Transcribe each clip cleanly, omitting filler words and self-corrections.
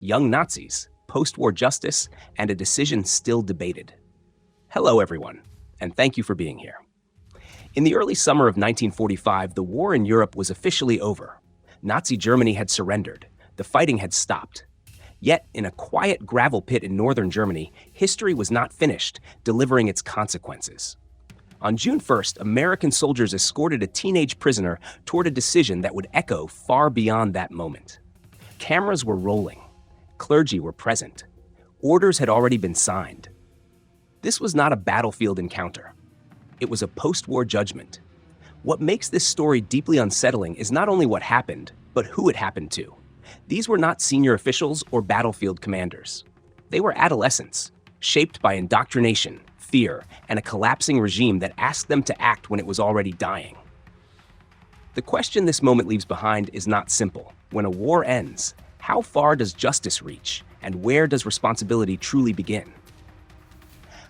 young Nazis, post-war justice, and a decision still debated. Hello, everyone, and thank you for being here. In the early summer of 1945, the war in Europe was officially over. Nazi Germany had surrendered. The fighting had stopped. Yet, in a quiet gravel pit in northern Germany, history was not finished, delivering its consequences. On June 1st, American soldiers escorted a teenage prisoner toward a decision that would echo far beyond that moment. Cameras were rolling. Clergy were present. Orders had already been signed. This was not a battlefield encounter. It was a post-war judgment. What makes this story deeply unsettling is not only what happened, but who it happened to. These were not senior officials or battlefield commanders. They were adolescents, shaped by indoctrination, fear, and a collapsing regime that asked them to act when it was already dying. The question this moment leaves behind is not simple. When a war ends, how far does justice reach, and where does responsibility truly begin?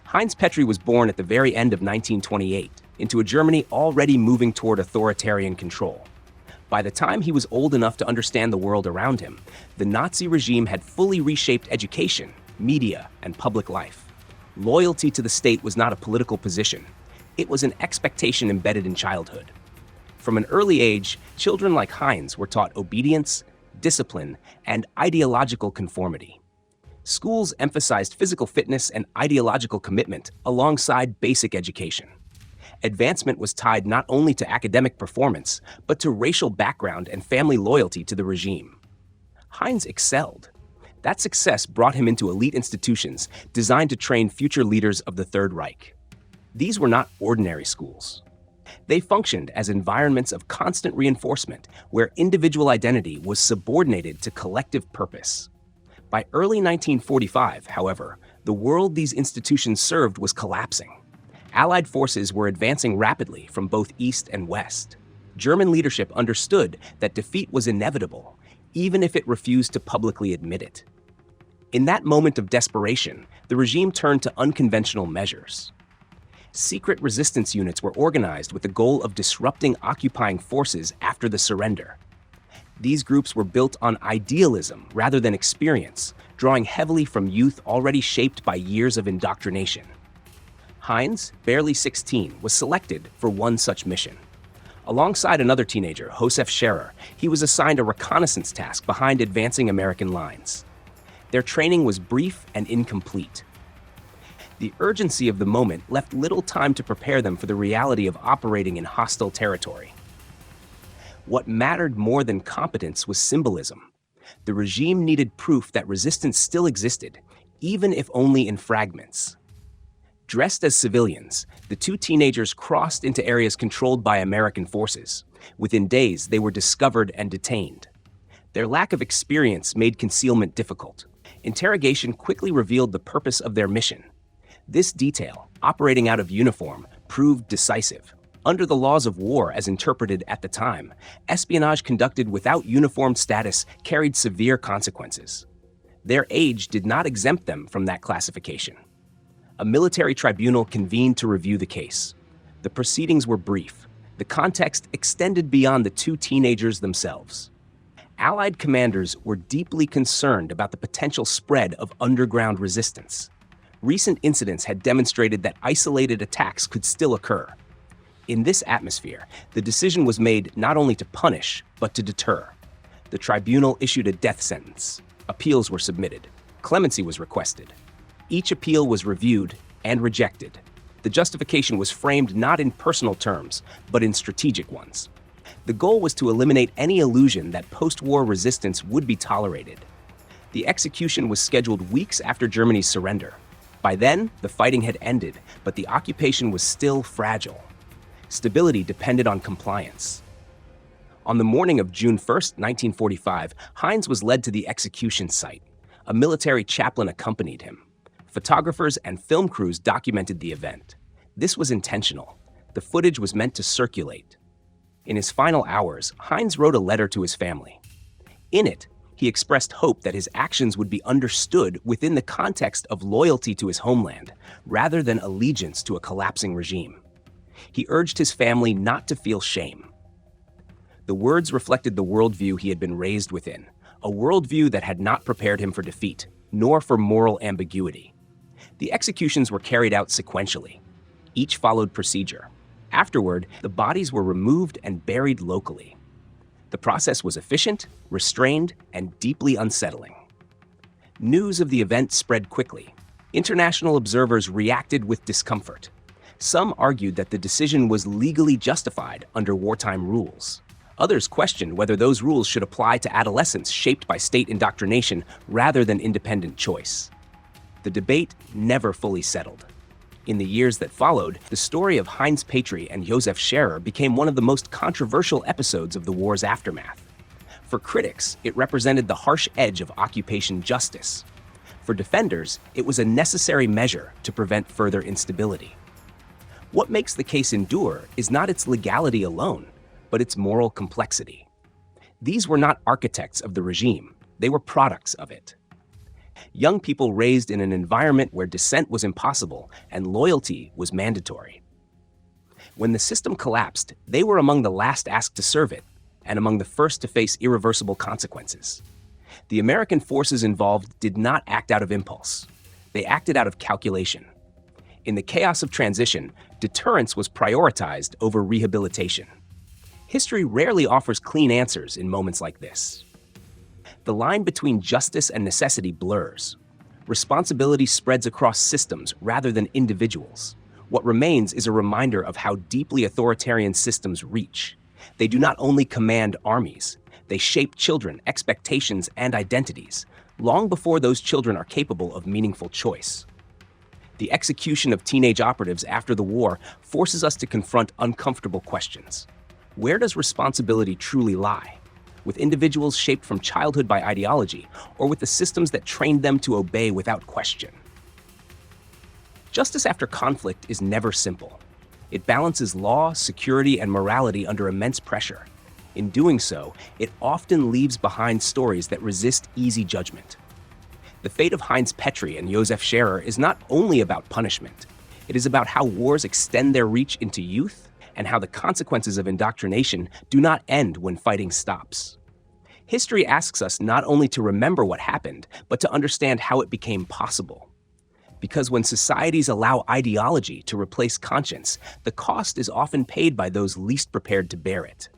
Heinz Petry was born at the very end of 1928 into a Germany already moving toward authoritarian control. By the time he was old enough to understand the world around him, the Nazi regime had fully reshaped education, media, and public life. Loyalty to the state was not a political position. It was an expectation embedded in childhood. From an early age, children like Heinz were taught obedience, discipline, and ideological conformity. Schools emphasized physical fitness and ideological commitment alongside basic education. Advancement was tied not only to academic performance, but to racial background and family loyalty to the regime. Heinz excelled. That success brought him into elite institutions designed to train future leaders of the Third Reich. These were not ordinary schools. They functioned as environments of constant reinforcement where individual identity was subordinated to collective purpose. By early 1945, however, the world these institutions served was collapsing. Allied forces were advancing rapidly from both east and west. German leadership understood that defeat was inevitable, even if it refused to publicly admit it. In that moment of desperation, the regime turned to unconventional measures. Secret resistance units were organized with the goal of disrupting occupying forces after the surrender. These groups were built on idealism rather than experience, drawing heavily from youth already shaped by years of indoctrination. Heinz, barely 16, was selected for one such mission. Alongside another teenager, Josef Scherer, he was assigned a reconnaissance task behind advancing American lines. Their training was brief and incomplete. The urgency of the moment left little time to prepare them for the reality of operating in hostile territory. What mattered more than competence was symbolism. The regime needed proof that resistance still existed, even if only in fragments. Dressed as civilians, the two teenagers crossed into areas controlled by American forces. Within days, they were discovered and detained. Their lack of experience made concealment difficult. Interrogation quickly revealed the purpose of their mission. This detail, operating out of uniform, proved decisive. Under the laws of war as interpreted at the time, espionage conducted without uniformed status carried severe consequences. Their age did not exempt them from that classification. A military tribunal convened to review the case. The proceedings were brief. The context extended beyond the two teenagers themselves. Allied commanders were deeply concerned about the potential spread of underground resistance. Recent incidents had demonstrated that isolated attacks could still occur. In this atmosphere, the decision was made not only to punish, but to deter. The tribunal issued a death sentence. Appeals were submitted. Clemency was requested. Each appeal was reviewed and rejected. The justification was framed not in personal terms, but in strategic ones. The goal was to eliminate any illusion that post-war resistance would be tolerated. The execution was scheduled weeks after Germany's surrender. By then, the fighting had ended, but the occupation was still fragile. Stability depended on compliance. On the morning of June 1st, 1945, Heinz was led to the execution site. A military chaplain accompanied him. Photographers and film crews documented the event. This was intentional. The footage was meant to circulate. In his final hours, Heinz wrote a letter to his family. In it, he expressed hope that his actions would be understood within the context of loyalty to his homeland, rather than allegiance to a collapsing regime. He urged his family not to feel shame. The words reflected the worldview he had been raised within, a worldview that had not prepared him for defeat, nor for moral ambiguity. The executions were carried out sequentially. Each followed procedure. Afterward, the bodies were removed and buried locally. The process was efficient, restrained, and deeply unsettling. News of the event spread quickly. International observers reacted with discomfort. Some argued that the decision was legally justified under wartime rules. Others questioned whether those rules should apply to adolescents shaped by state indoctrination rather than independent choice. The debate never fully settled. In the years that followed, the story of Heinz Petrie and Josef Scherer became one of the most controversial episodes of the war's aftermath. For critics, it represented the harsh edge of occupation justice. For defenders, it was a necessary measure to prevent further instability. What makes the case endure is not its legality alone, but its moral complexity. These were not architects of the regime, they were products of it. Young people raised in an environment where dissent was impossible and loyalty was mandatory. When the system collapsed, they were among the last asked to serve it and among the first to face irreversible consequences. The American forces involved did not act out of impulse. They acted out of calculation. In the chaos of transition, deterrence was prioritized over rehabilitation. History rarely offers clean answers in moments like this. The line between justice and necessity blurs. Responsibility spreads across systems rather than individuals. What remains is a reminder of how deeply authoritarian systems reach. They do not only command armies, they shape children, expectations, and identities, long before those children are capable of meaningful choice. The execution of teenage operatives after the war forces us to confront uncomfortable questions. Where does responsibility truly lie? With individuals shaped from childhood by ideology, or with the systems that trained them to obey without question? Justice after conflict is never simple. It balances law, security, and morality under immense pressure. In doing so, it often leaves behind stories that resist easy judgment. The fate of Heinz Petrie and Josef Scherer is not only about punishment. It is about how wars extend their reach into youth and how the consequences of indoctrination do not end when fighting stops. History asks us not only to remember what happened, but to understand how it became possible. Because when societies allow ideology to replace conscience, the cost is often paid by those least prepared to bear it.